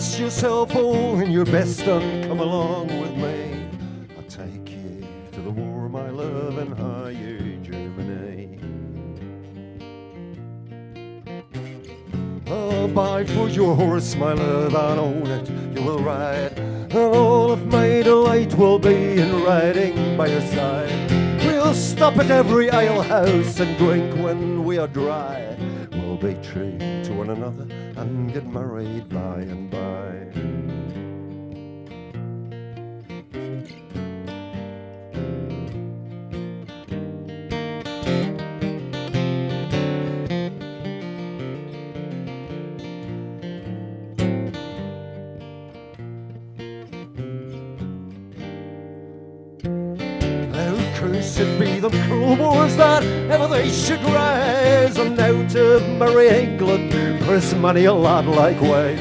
dress yourself all in your best and come along with me. I'll take you to the war, my love, in higher Germany. I'll buy for your horse, my love, and own it you will ride, and all of my delight will be in riding by your side. We'll stop at every alehouse and drink when we are dry. We'll be true to one another and get married by and by. Cursed be them cruel wars that ever they should rise, and out of merry England press many a lad likewise.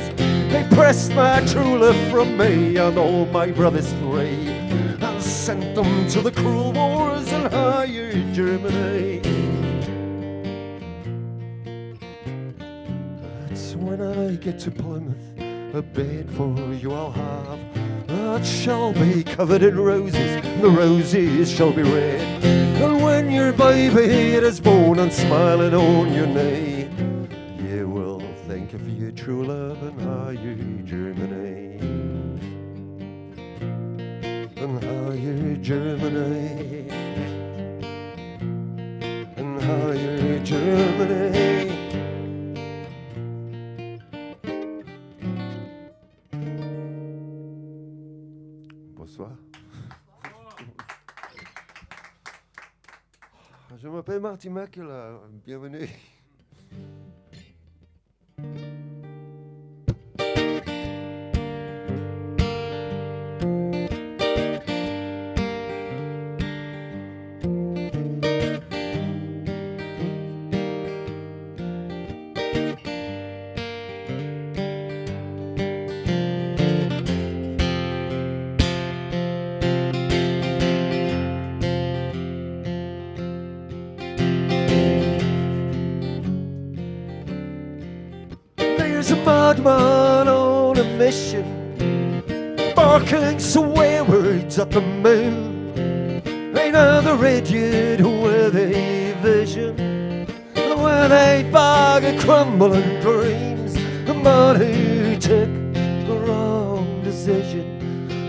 They pressed my true love from me and all my brothers three, and sent them to the cruel wars in higher Germany. That's when I get to Plymouth, a bed for you I'll have. That shall be covered in roses, and the roses shall be red. And when your baby is born and smiling on your knee, you will think of your true love and higher Germany. And higher Germany. And higher Germany. Bonsoir. Je m'appelle Martin Mäkkelä. Bienvenue. There's a madman on a mission, barking swear words at the moon. Ain't another idiot with a vision, with a bag of crumbling dreams. The man who took the wrong decision,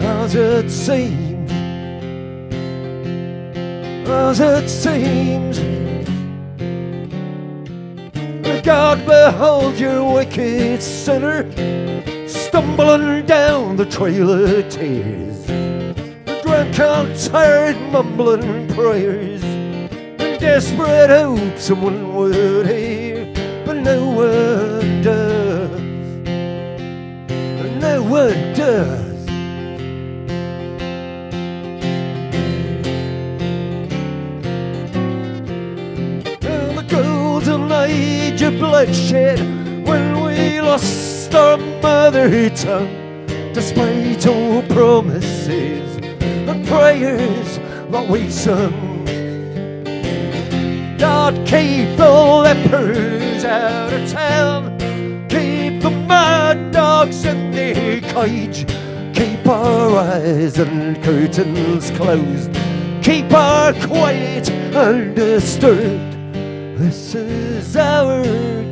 as it seems, as it seems. God, behold your wicked sinner, stumbling down the trail of tears, drunk and tired, mumbling prayers, in desperate hope someone would hear, but no one does, no one does. Golden age of bloodshed, when we lost our mother tongue, despite all promises and prayers that we sung. God, keep the lepers out of town, keep the mad dogs in their cage, keep our eyes and curtains closed, keep our quiet undisturbed. This is our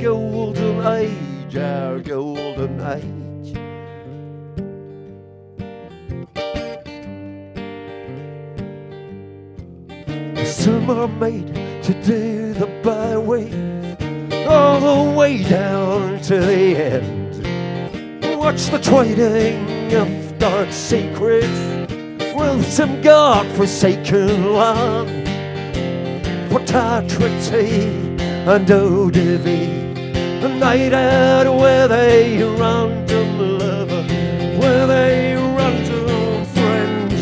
golden age, our golden age. Some are made to do the byway, all the way down to the end. Watch the trading of dark secrets with some God-forsaken land. For Tatry and eau de vie, a night out with a random lover, with a random friend.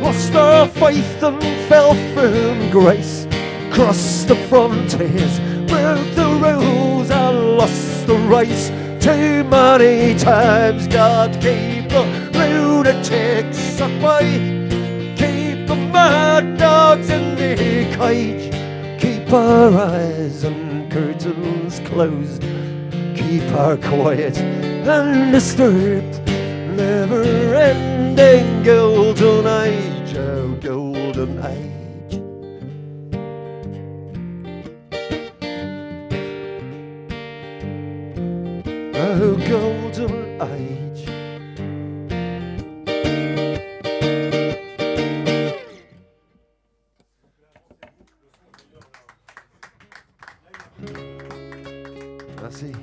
lost our faith and fell from grace, crossed the frontiers, broke the rules and lost the race. Too many times God keep the lunatics at bay, keep the mad dogs in the cage, keep our eyes and curtains closed, keep our quiet undisturbed. Never-ending golden age, oh golden age. Oh golden age. Merci.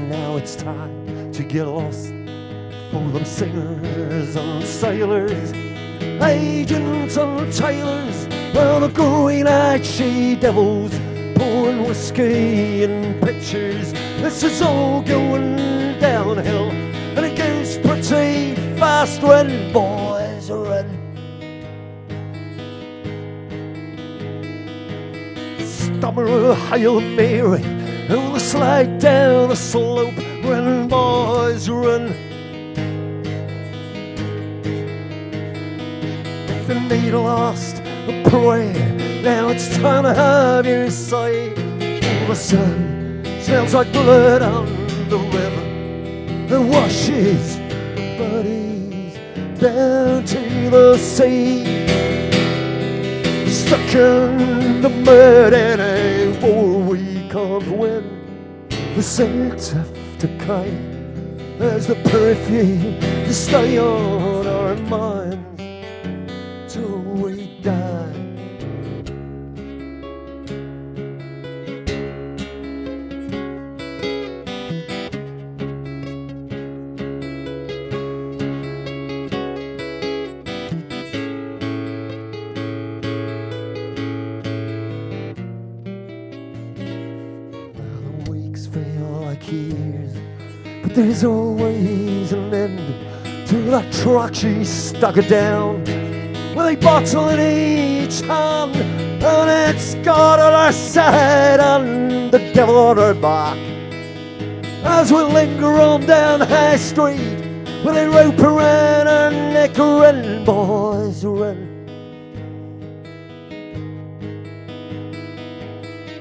Now it's time to get lost for them singers and sailors, agents and tailors, well the green-eyed she-devils pouring whiskey in pitchers. This is all going downhill and it goes pretty fast when boys run. Stammer a Hail Mary, oh, the slide down the slope when boys run. If you need a lost a prayer, now it's time to have your say. Oh, the sun smells like blood on the river that washes bodies down to the sea. Stuck in the mud and a war we can't win. The scent of decay as the perfume to stay on our minds till we die. Years, but there's always an end to that track she stuck it down with a bottle in each hand, and it's God on our side and the devil on our back as we linger on down High Street with a rope around our neck and boys run.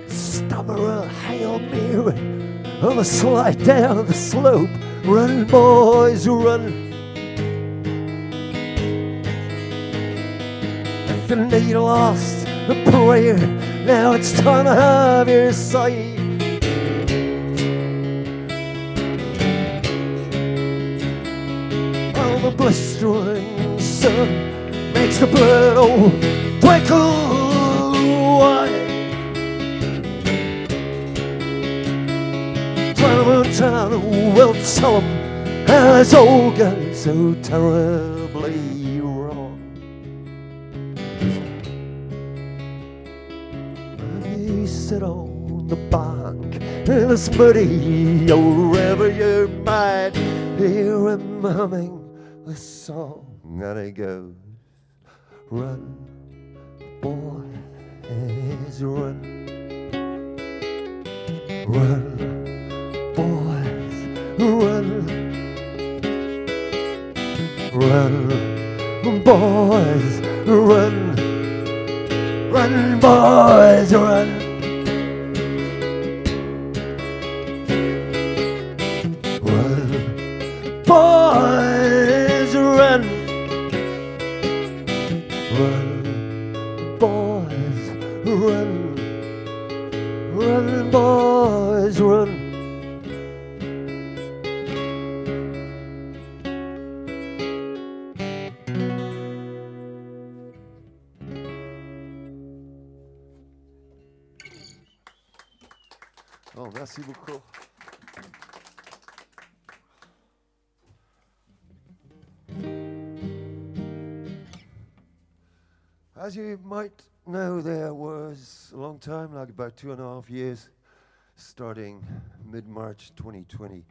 Stammer a Hail Mary on the slide down the slope, run boys run. If you need a lost a prayer, now it's time to have your say. Oh, the blistering sun makes the blood all twinkle white. Town will tell them how this all got so terribly wrong. And you sit on the bank in this muddy old river, you might hear him humming the song, and it goes, run, boys, run, run. Boys, run, run, boys, run, run, boys, run. Run, boys, run, run, boys, run, Merci beaucoup. As you might know, there was a long time, like about 2.5 years, starting mid-March 2020,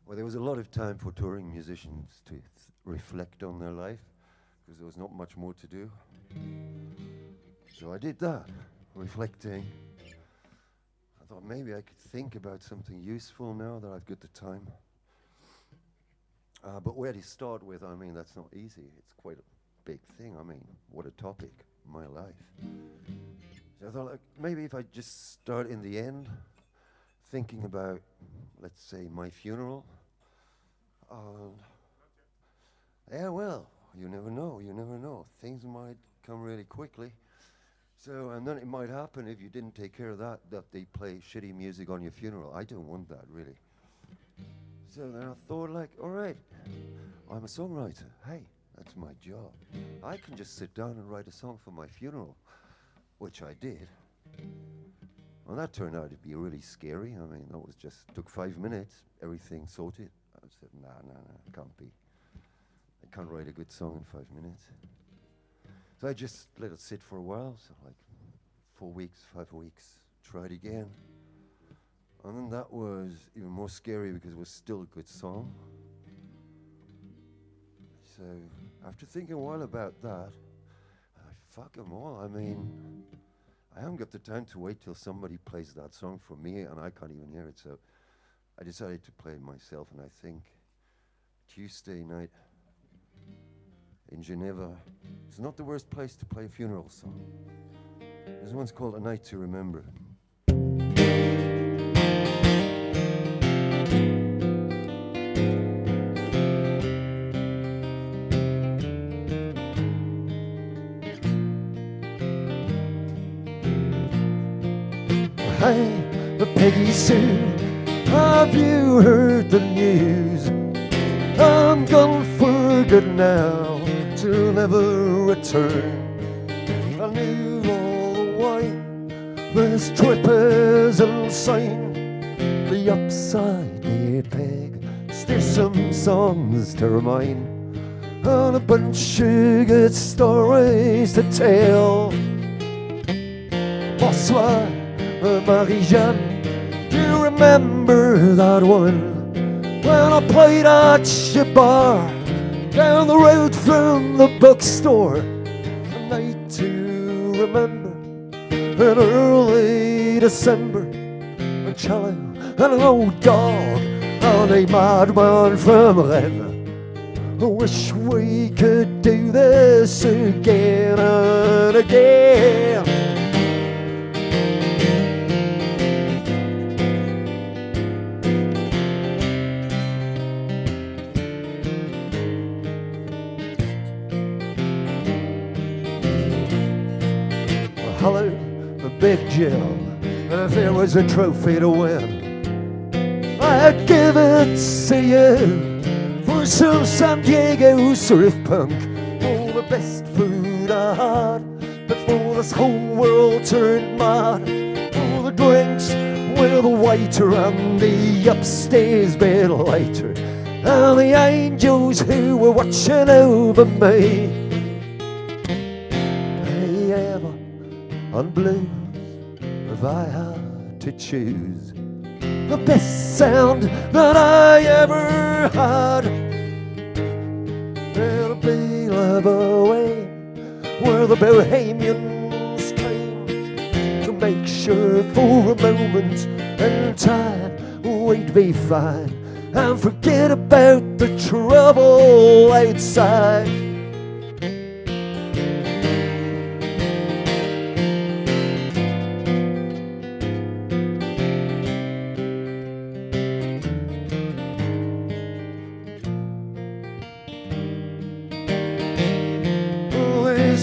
where there was a lot of time for touring musicians to reflect on their life, because there was not much more to do. So I did that, reflecting. I thought maybe I could think about something useful now that I've got the time. But where to start with, I mean, that's not easy. It's quite a big thing. I mean, what a topic, my life. So I thought, like, maybe if I just start in the end, thinking about, let's say, my funeral. Yeah, well, you never know. Things might come really quickly. So, and then it might happen if you didn't take care of that they play shitty music on your funeral. I don't want that, really. So then I thought, like, all right, I'm a songwriter. Hey, that's my job. I can just sit down and write a song for my funeral, which I did. Well, that turned out to be really scary. I mean, that was just, took 5 minutes, everything sorted. I said, nah, it can't be. I can't write a good song in 5 minutes. So I just let it sit for a while, so like 4 weeks, 5 weeks, tried again. And then that was even more scary because it was still a good song. So after thinking a while about that, fuck them all. I mean, I haven't got the time to wait till somebody plays that song for me and I can't even hear it. So I decided to play it myself, and I think Tuesday night in Geneva, it's not the worst place to play a funeral song. This one's called A Night to Remember. Hey, Peggy Sue, have you heard the news? I'm gone for good now, to never return. I knew all the while this trip is insane. The upside did peg, there's some songs to remind, and a bunch of good stories to tell. Bonsoir, Marie-Jeanne, do you remember that one? When I played at your bar down the road from the bookstore. A night to remember in early December, a cello and an old dog and a madman from Rennes. I wish we could do this again and again. Hello, Big Jill, if there was a trophy to win, I'd give it to you for some San Diego surf punk, for the best food I had before this whole world turned mad, for the drinks with the waiter and the upstairs bed lighter, and the angels who were watching over me. On blues, if I had to choose the best sound that I ever had, it'll be Love Away, where the Bohemians came to make sure for a moment in time we'd be fine and forget about the trouble outside.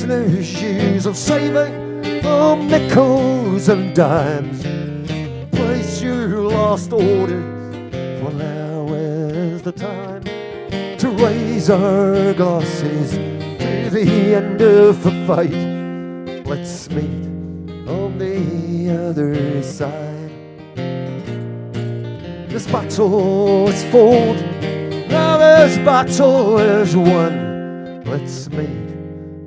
No shoes of saving on nickels and dimes. Place your last orders, for now is the time to raise our glasses to the end of the fight. Let's meet on the other side. This battle is fought, now this battle is won. Let's meet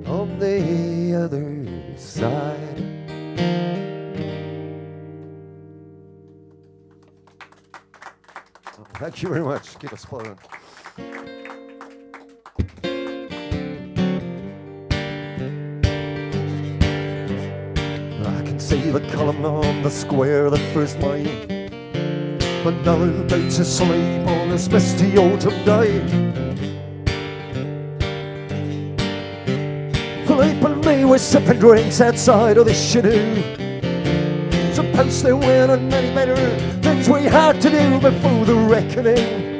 on the other side. Thank you very much. Keep us following. I can see the column on the square that first made, but now about to sleep on this misty autumn day. Philippe and me were sipping drinks outside of the canoe. Supposed there were many better things we had to do before the reckoning.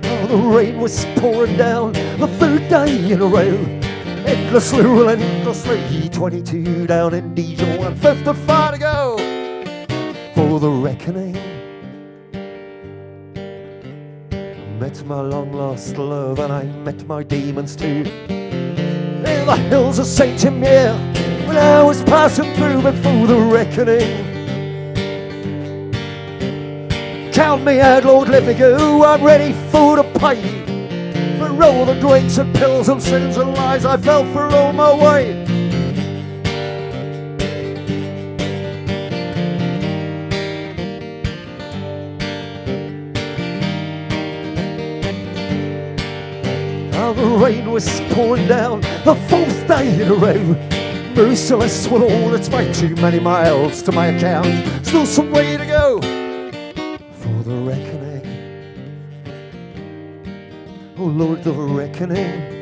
Oh, the rain was pouring down the third day in a row, endlessly, relentlessly. 22 down in Dijon and 55 to go for the reckoning. Met my long-lost love and I met my demons too, in the hills of Saint-Imier when I was passing through before the reckoning. Count me out, Lord, let me go, I'm ready for the pay for all the drinks and pills and sins and lies I fell for all my way. The rain was pouring down the fourth day in a row, merciless with all its might. Too many miles to my account, still some way to go for the reckoning. Oh Lord, the reckoning.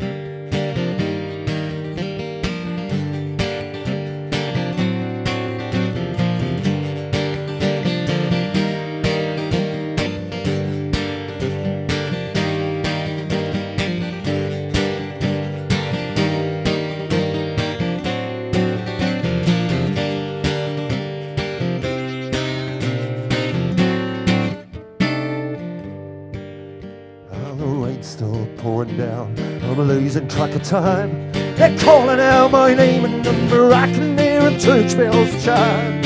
Losing track of time, they're calling out my name and number. I can hear them church bells chime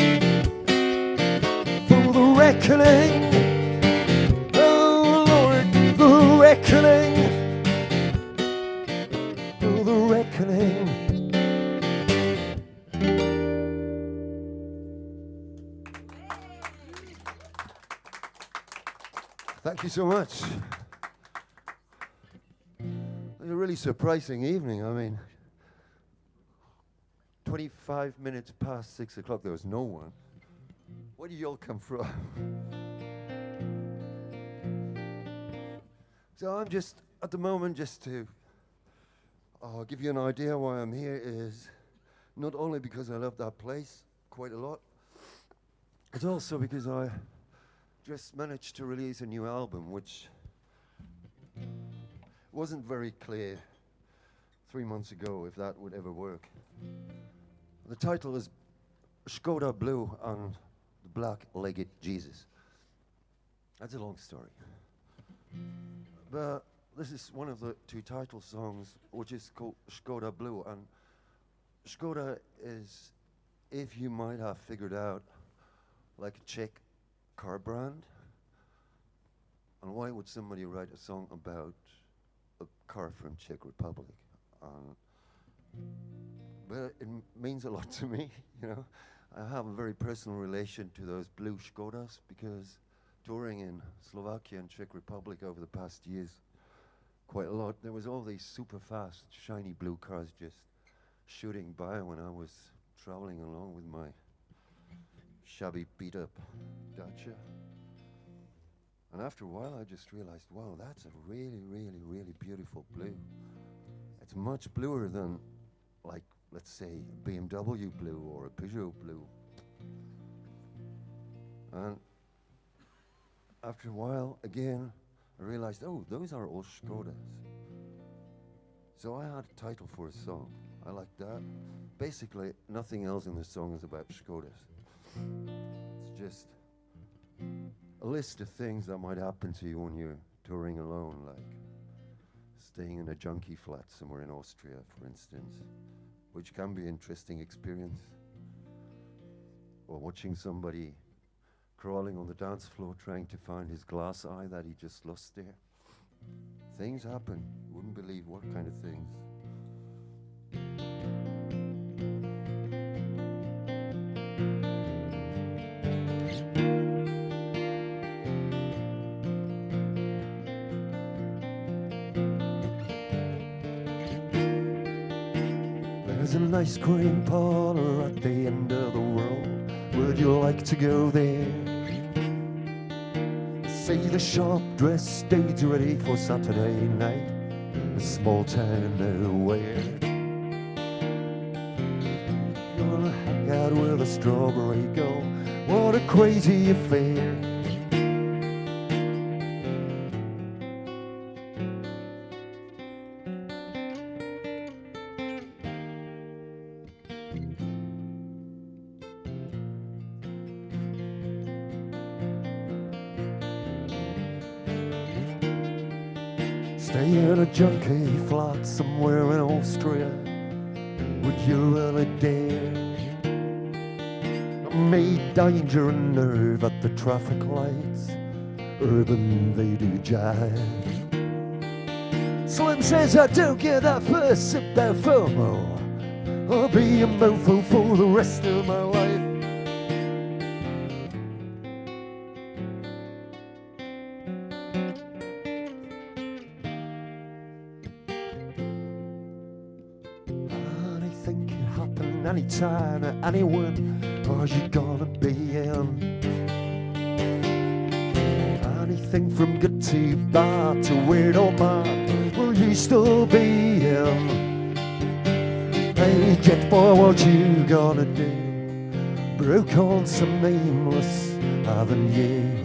for the reckoning. Oh Lord, the reckoning. Oh, the reckoning. Thank you so much. A really surprising evening. I mean, 25 minutes past 6 o'clock, there was no one. Where do you all come from? So I'm just, at the moment, just to give you an idea why I'm here, is not only because I love that place quite a lot, it's also because I just managed to release a new album, which wasn't very clear 3 months ago if that would ever work. The title is Skoda Blue and the Black-Legged Jesus. That's a long story. But this is one of the two title songs, which is called Skoda Blue. And Skoda is, if you might have figured out, like a Czech car brand. And why would somebody write a song about a car from Czech Republic? But it means a lot to me, you know. I have a very personal relation to those blue Škodas, because touring in Slovakia and Czech Republic over the past years quite a lot, there was all these super fast, shiny blue cars just shooting by when I was traveling along with my shabby, beat-up Dacia. And after a while, I just realized, wow, that's a really, really, really beautiful blue. It's much bluer than, like, let's say, a BMW blue or a Peugeot blue. And after a while, again, I realized, oh, those are all Škodas. So I had a title for a song. I like that. Basically, nothing else in the song is about Škodas. It's just a list of things that might happen to you when you're touring alone, like staying in a junkie flat somewhere in Austria, for instance, which can be an interesting experience. Or watching somebody crawling on the dance floor trying to find his glass eye that he just lost there. Things happen. You wouldn't believe what kind of things. There's an ice cream parlor at the end of the world. Would you like to go there? See the sharp-dressed stage ready for Saturday night, a small town nowhere. You wanna hang out with a strawberry girl? What a crazy affair. Stay in a junkie flat somewhere in Austria. Would you really dare? Meet danger and nerve at the traffic lights. Urban they do jive. Slim says I don't get that first sip that FOMO. I'll be a mofo for the rest of my life. Anything can happen anytime at anyone. Are you gonna be in? Anything from good to bad to weird or mad, will you still be in? Hey jet boy, what you gonna do? Broke on some nameless avenue.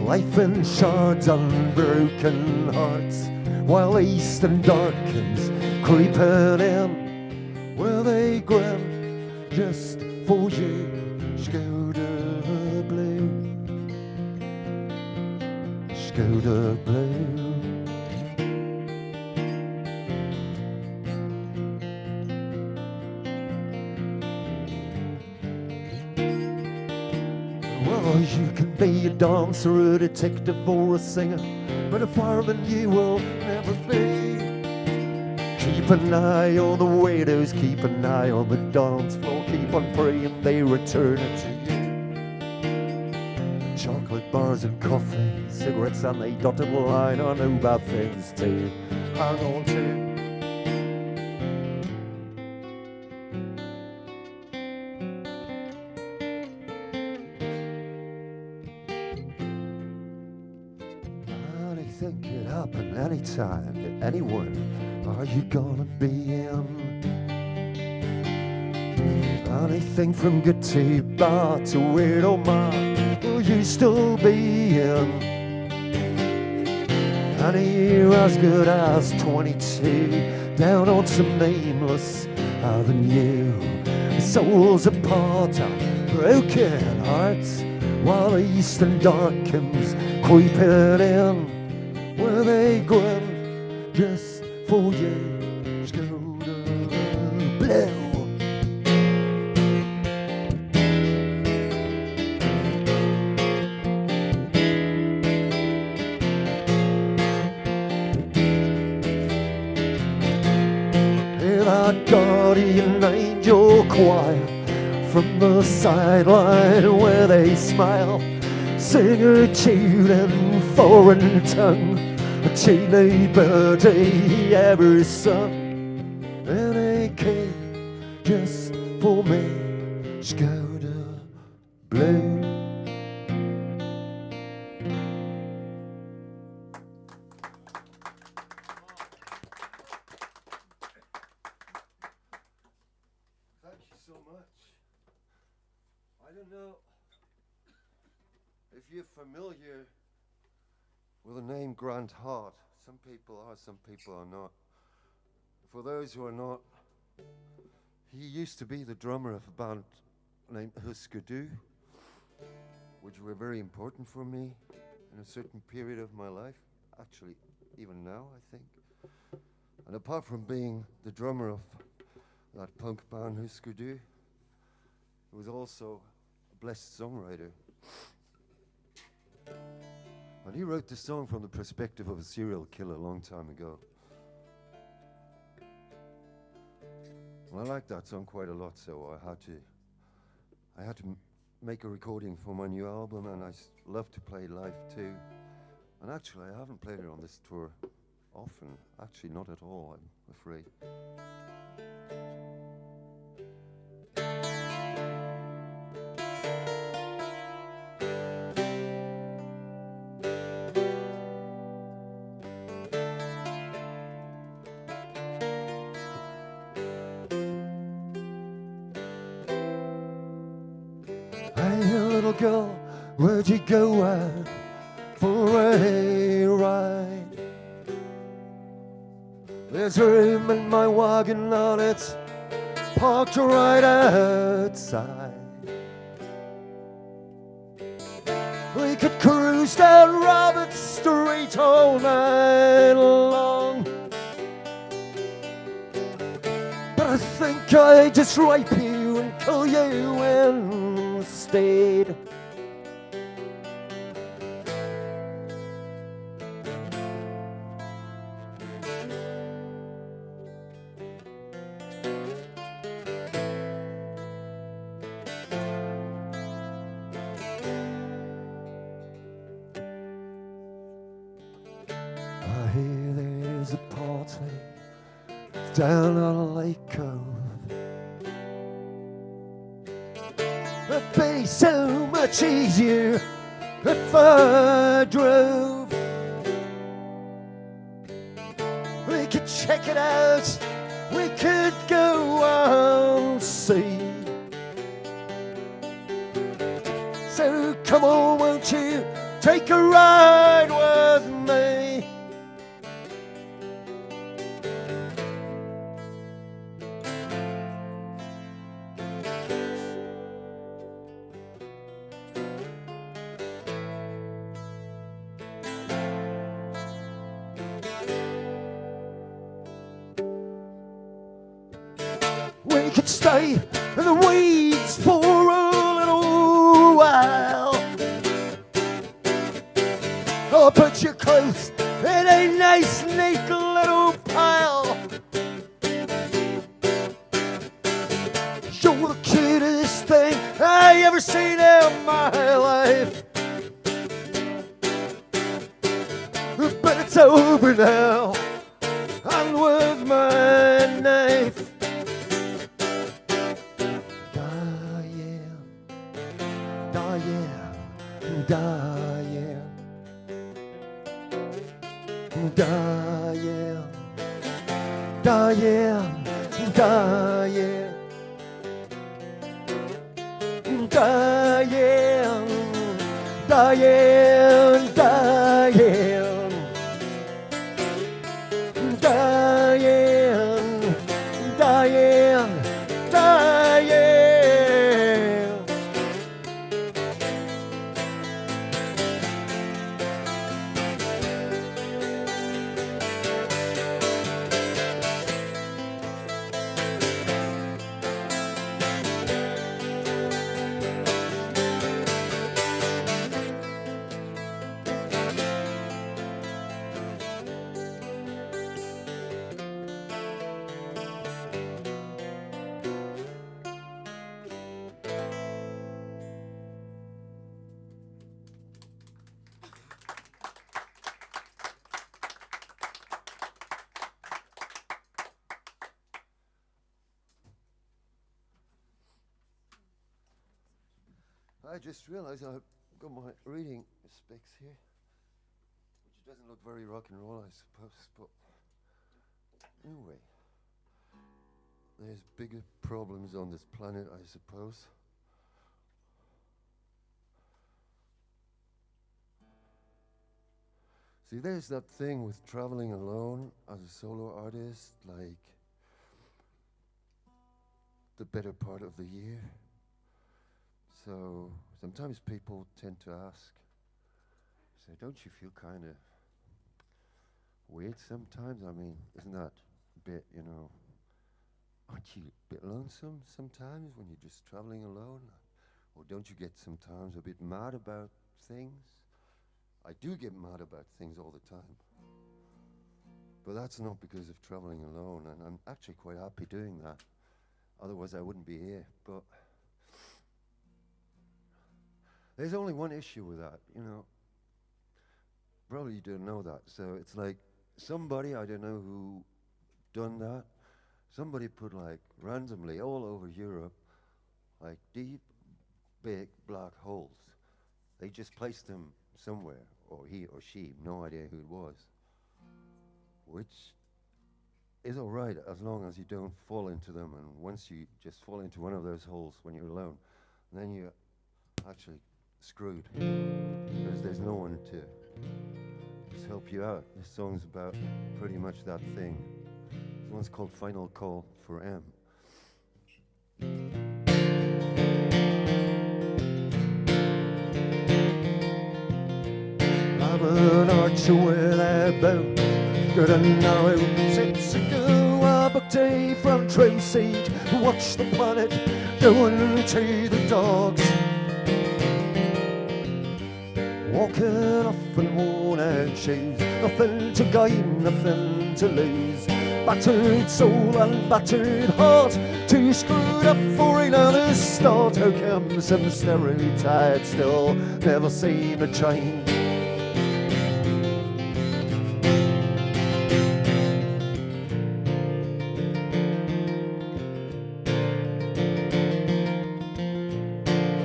Life in shards on broken hearts, while eastern darkens creeping in. Will they grin just for you? Skoda blue, Skoda blue. Well, you can be a dancer, a detective, or a singer, but a fireman you will never be. Keep an eye on the widows, keep an eye on the dance floor, keep on praying they return it to you. Chocolate bars and coffee, cigarettes and a dotted line, I know bad things to hang on to. Anything could happen anytime to anyone. Are you gonna be in? Anything from good to bad to weird or mad, will you still be in? Any year as good as 22, down on some nameless avenue. Souls apart and broken hearts, while the eastern darkens creeping in. Will they grin just for you? Skoda blue. Hear that guardian angel choir from the sideline where they smile, sing a tune in foreign tongue, a teeny birdie ever sung, and they came just for me. Skoda blue. Thank you so much. I don't know if you're familiar with the name Grant Hart. Some people are, some people are not. For those who are not, he used to be the drummer of a band named Husker Du, which were very important for me in a certain period of my life. Actually, even now, I think. And apart from being the drummer of that punk band Husker Du, he was also a blessed songwriter. And he wrote this song from the perspective of a serial killer a long time ago. And I like that song quite a lot, so I had to make a recording for my new album, and I love to play live too. And actually, I haven't played it on this tour often. Actually, not at all, I'm afraid. Hey, little girl, where'd you go out for a ride? There's room in my wagon, and it's parked right outside. We could cruise down Robert Street all night long, but I think I'd just rape you and kill you instead. I hear there's a party down on Lake Cove. It'd be so much easier if I drove. We could check it out, we could go and see. So come on, won't you take a ride with me? We could stay in the weeds for a little while. I'll put your clothes in a nice, neat little pile. You're the cutest thing I ever seen in my life. But it's over now, and with my knife. I just realized I've got my reading specs here, which doesn't look very rock and roll, I suppose, but anyway, there's bigger problems on this planet, I suppose. See, there's that thing with traveling alone as a solo artist, like the better part of the year. So sometimes people tend to ask, say, don't you feel kind of weird sometimes? I mean, isn't that bit, you know, aren't you a bit lonesome sometimes when you're just traveling alone? Or don't you get sometimes a bit mad about things? I do get mad about things all the time. But that's not because of traveling alone, and I'm actually quite happy doing that. Otherwise I wouldn't be here. But there's only one issue with that, you know. Probably you don't know that. So it's like somebody, I don't know who done that, somebody put like randomly all over Europe like deep, big black holes. They just placed them somewhere, or he or she, no idea who it was. Which is all right as long as you don't fall into them, and once you just fall into one of those holes when you're alone, then you're actually screwed, because there's no one to just help you out. This song's about pretty much that thing. This one's called Final Call for M. I'm an archer with a bow, good and narrow, since ago I booked a front row seat to watch the planet going to the dogs. Walking off in worn-out shoes, nothing to gain, nothing to lose. Battered soul and battered heart, too screwed up for another start. How come some stereotypes still never seem to change?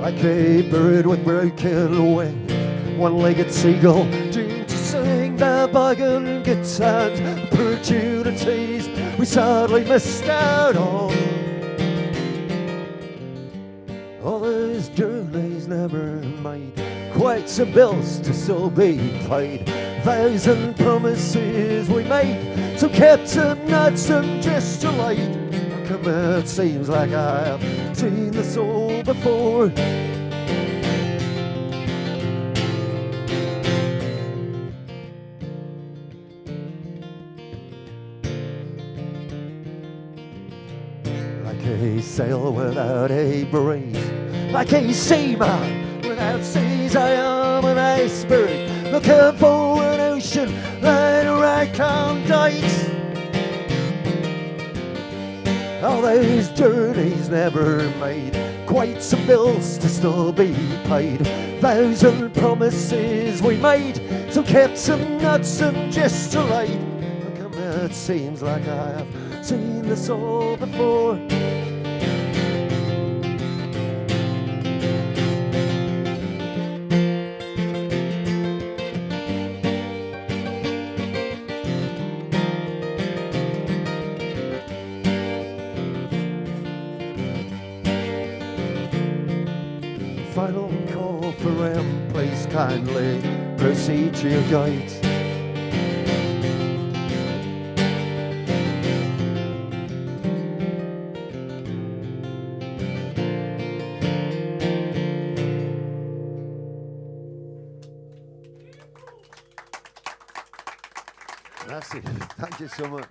Like a bird with broken wing, one-legged seagull doomed to sing their bargain guitars. Opportunities we sadly missed out on. All those journeys never made, quite some bills to still be paid. Vows and promises we made, so kept some nuts and just delayed. How come it seems like I have seen this all before? A sail without a breeze, like a seaman without seas. I am an iceberg looking for an ocean that I can't date. All those journeys never made, quite some bills to still be paid. Vows and promises we made, so kept some nuts and just delayed. How come it seems like I have seen this all before? Final call for M, please kindly proceed to your gate. That's it. Thank you so much.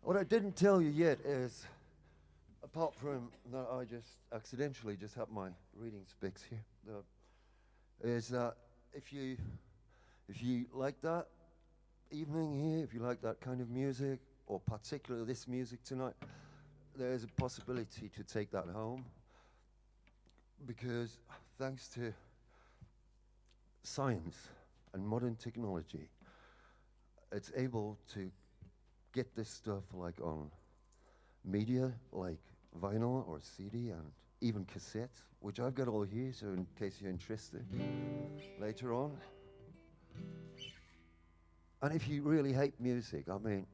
What I didn't tell you yet is, apart from that I just accidentally just have my reading specs here, is that if you like that evening here, if you like that kind of music, or particularly this music tonight, there's a possibility to take that home, because thanks to science and modern technology, it's able to get this stuff like on media like vinyl or CD and even cassette, which I've got all here, so in case you're interested later on. And if you really hate music, I mean,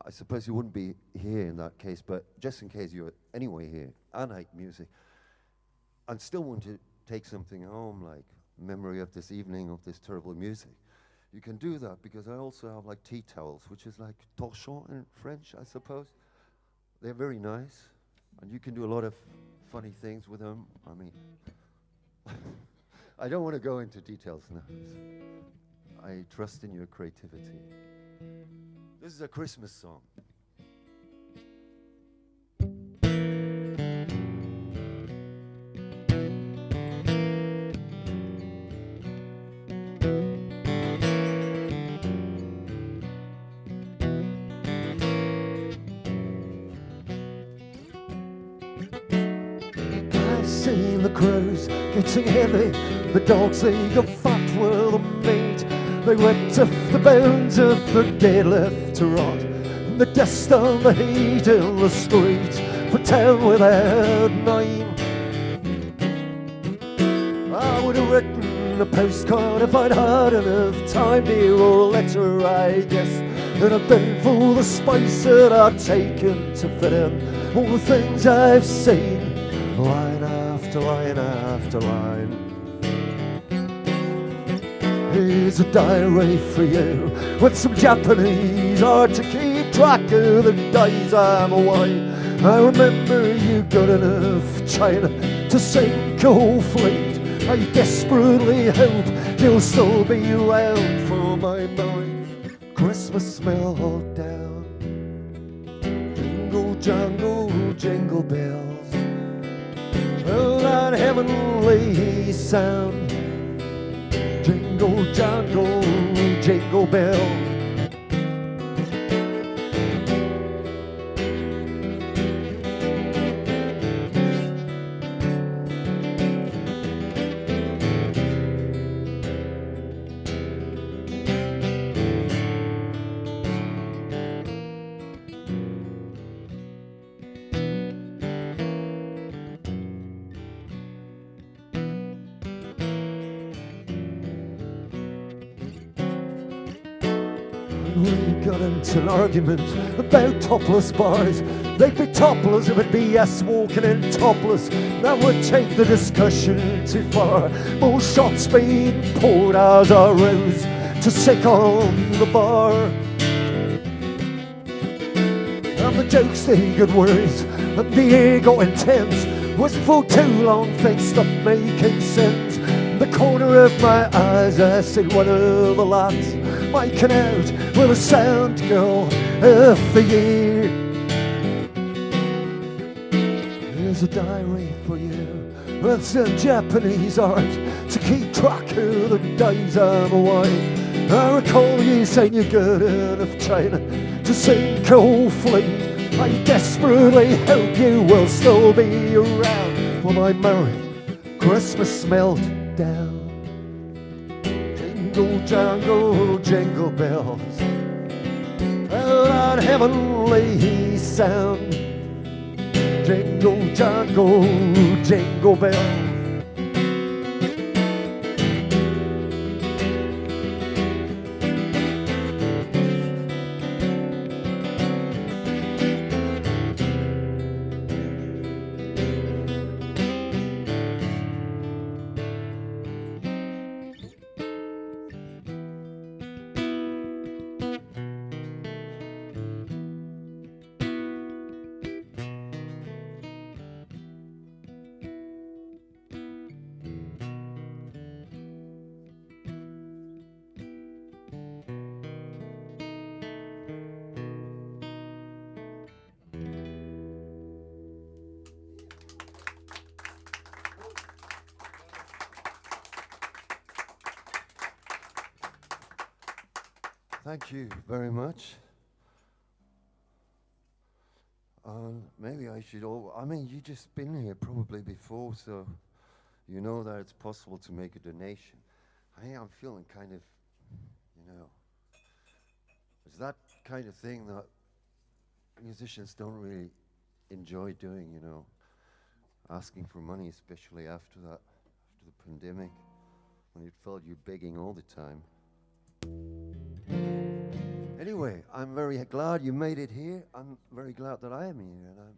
I suppose you wouldn't be here in that case, but just in case you're anyway here and hate music and still want to take something home, like memory of this evening of this terrible music, you can do that, because I also have like tea towels, which is like torchon in French, I suppose. They're very nice, and you can do a lot of funny things with them. I mean, I don't want to go into details now. I trust in your creativity. This is a Christmas song. Seen the crows getting heavy, the dogs they got fat with the meat. They ripped off the bones of the dead left to rot, and the dust on the heat in the streets for town without name. I would have written a postcard if I'd had enough time, dear, or a letter, I guess. And I've been for the spice that I've taken to fit in all the things I've seen, line after line after line. Here's a diary for you with some Japanese art to keep track of the days I'm away. I remember you got enough China to sink a whole fleet. I desperately hope you'll still be around for my merry Christmas meltdown. Jingle jangle jingle bells, oh, that heavenly sound. Jingle jangle jingle bell. We got into an argument about topless bars. They'd be topless if it'd be us walking in topless. That would take the discussion too far. More shots being poured as I rose to sick on the bar. And the jokes they got worse, and the air got intense. Wasn't for too long, things stopped making sense. In the corner of my eyes I see one of the lads making out with a sound girl of the year. Here's a diary for you with some Japanese art to keep track of the days I'm away. I recall you saying you're good enough China to sink a whole fleet. I desperately hope you will still be around for my merry Christmas meltdown. Jingle jangle jingle bells, oh, that heavenly sound. Jingle jangle jingle bells. Thank you very much. Maybe I should I mean, you've just been here probably before, so you know that it's possible to make a donation. I'm feeling kind of, it's that kind of thing that musicians don't really enjoy doing, asking for money, especially after the pandemic, when you felt you're begging all the time. Anyway, I'm very glad you made it here. I'm very glad that I am here, and I'm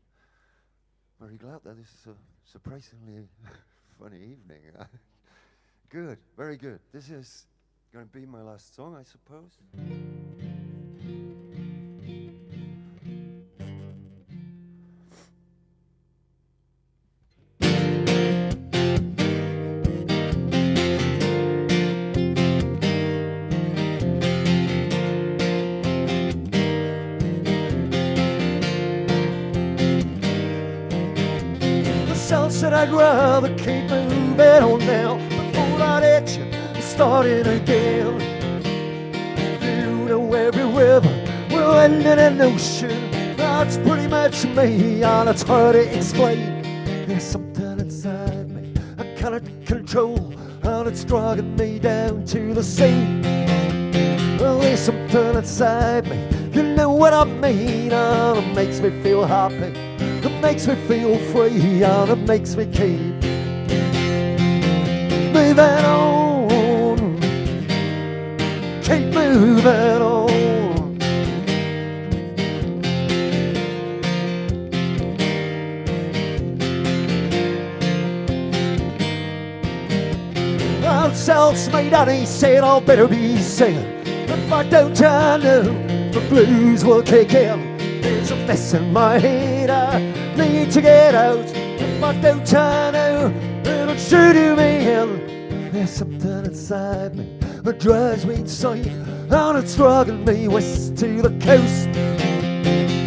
very glad that this is a surprisingly funny evening. Good, very good. This is going to be my last song, I suppose. else that I'd rather keep moving on now before that itch is starting again. You know every river will end in an ocean. That's pretty much me, and it's hard to explain. There's something inside me I cannot control, and it's dragging me down to the sea. Well, there's something inside me, you know what I mean, and it makes me feel happy, it makes me feel free, and it makes me keep moving on, keep moving on. Tells me that he said I'll better be singing. If I don't, I know the blues will kick in. There's a mess in my head I need to get out. If I don't, I know it'll sure do me in. There's something inside me that drives me insane, and it's dragging me west to the coast.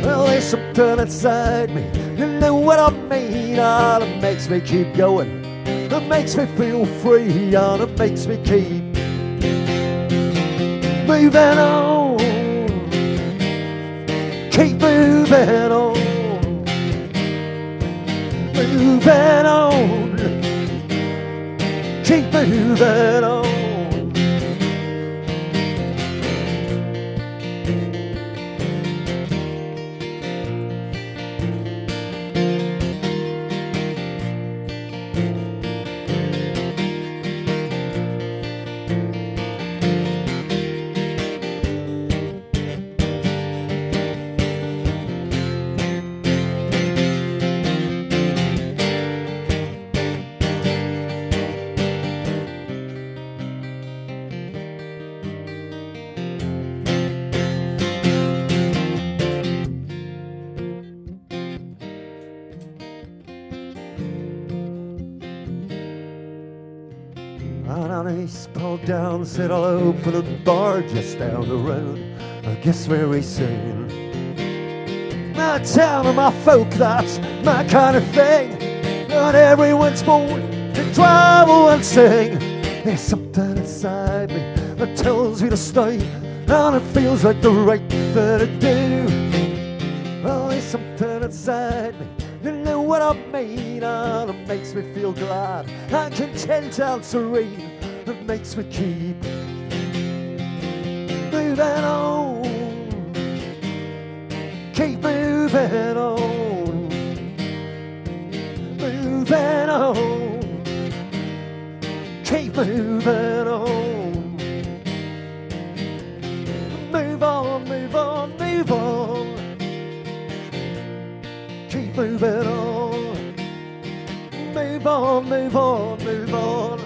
Well, there's something inside me, you know what I mean, and it makes me keep going. It makes me feel free, and it makes me keep moving on, keep moving on, moving on, keep moving on. Pulled down, said I'll open a bar just down the road, I guess very soon. My town and my folk, that's my kind of thing. Not everyone's born to travel and sing. There's something inside me that tells me to stay, and it feels like the right thing to do. Well, there's something inside me, you know what I mean, and it makes me feel glad and content and serene. It makes me keep moving on, keep moving on, moving on, keep moving on, move on, move on, move on, keep moving on, move on, move on, move on.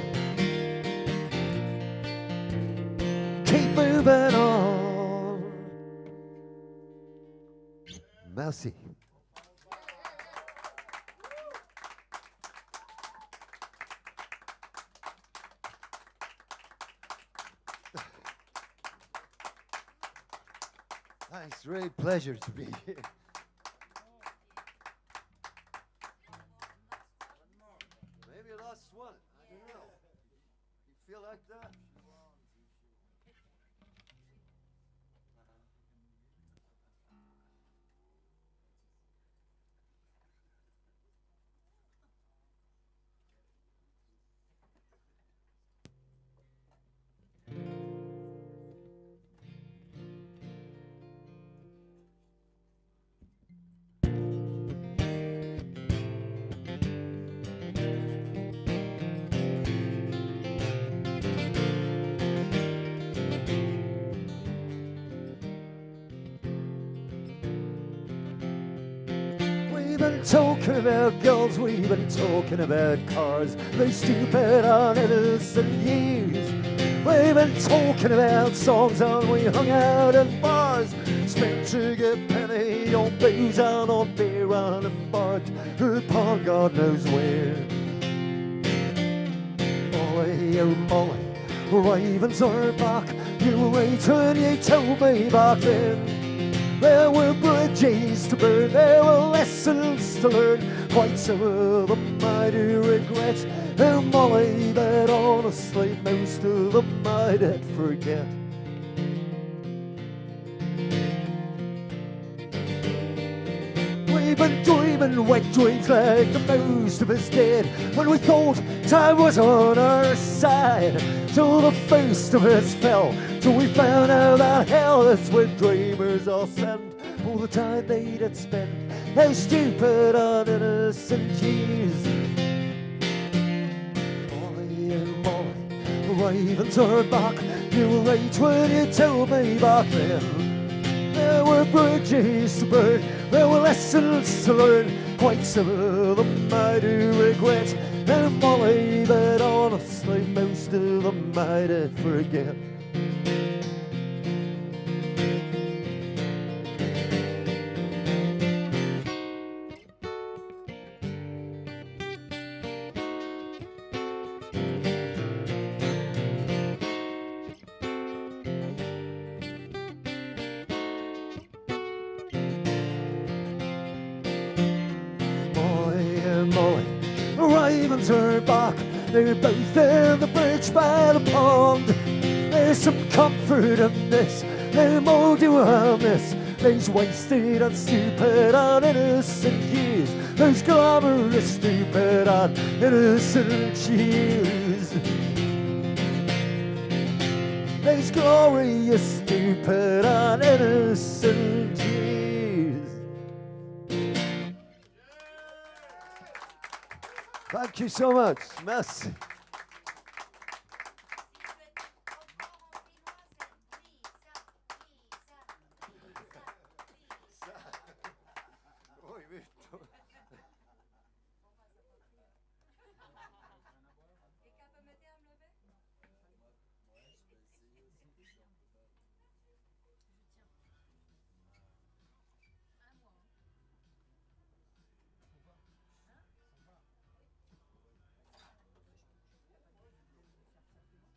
Moving on. Merci. It's a real pleasure to be here. Maybe a last one. I don't know. You feel like that? We've been talking about girls, we've been talking about cars, those stupid and innocent years. We've been talking about songs and we hung out in bars, spent a good penny on booze and on beer and embarked upon God knows where. Molly, oh Molly, ravens are back, you were right when you told me back then. There were bridges to burn, there were lessons most to learn, quite some of them I do regret. And Molly, but honestly, most of them I did forget. We've been dreaming wet dreams like the most of us did, when we thought time was on our side, till the first of us fell, till we found out that hell is where dreamers are sent. All the time they did spend, how stupid and innocent years. Molly and Molly, ravens are back. You were right when you told me back then. There were bridges to burn, there were lessons to learn, quite some of them I do regret. And Molly, but honestly, most of them I did forget. Molly, the ravens are back. They're both in the bridge by the pond. There's some comfort in this, there's more to on this. There's wasted and stupid and innocent years. There's glamorous, stupid and innocent years. There's glorious, stupid and innocent years. Thank you so much. Merci.